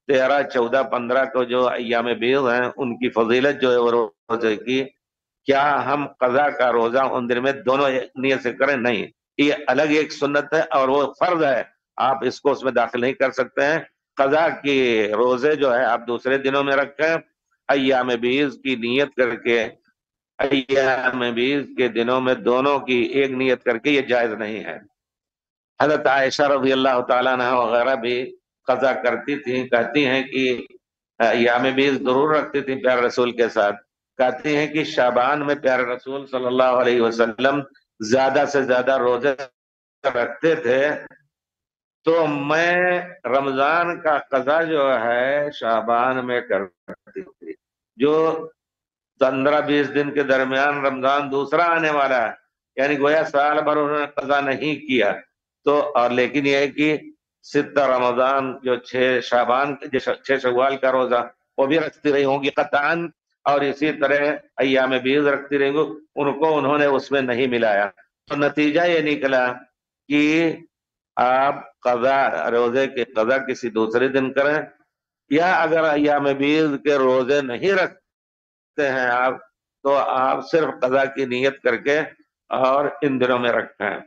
13, 14, 15 को जो अय्याम बीज हैं उनकी फजीलत जो है वो रोजे की, क्या हम कजा का रोजा उन दिन में दोनों नियत से करें? नहीं, ये अलग एक सुन्नत है और वो फर्ज है, आप इसको उसमें दाखिल नहीं कर सकते हैं। कजा की रोजे जो है आप दूसरे दिनों में रखें, अय्याम बीज की नियत करके अय्याम बीज के दिनों में दोनों की एक नियत करके ये जायज नहीं है। हजरत आयशा रजी अल्लाह तआला अन्हा वगैरह भी कजा करती थी, कहती हैं कि अय्याम बीज जरूर रखती थी प्यारे रसूल के साथ। कहती हैं कि शाबान में प्यारे रसूल सल्लल्लाहु अलैहि वसल्लम ज्यादा से ज्यादा रोजे रखते थे, तो मैं रमजान का कजा जो है शाबान में करती थी। जो 15-20 दिन के दरमियान रमजान दूसरा आने वाला है, यानी गोया साल भर उन्होंने कजा नहीं किया, तो और लेकिन यह है कि सिद्ध रमजान जो 6 शाबान जो 6 शव्वाल का रोजा वो भी रखती रही होंगी कतान, और इसी तरह अय्याम बीज रखती रहेंगी, उनको उन्होंने उसमें नहीं मिलाया। तो नतीजा ये निकला कि आप कजा रोजे के कजा किसी दूसरे दिन करें, या अगर अय्याम बीज के रोजे नहीं रखते हैं आप, तो आप सिर्फ कजा की नीयत करके और इन दिनों में रखें।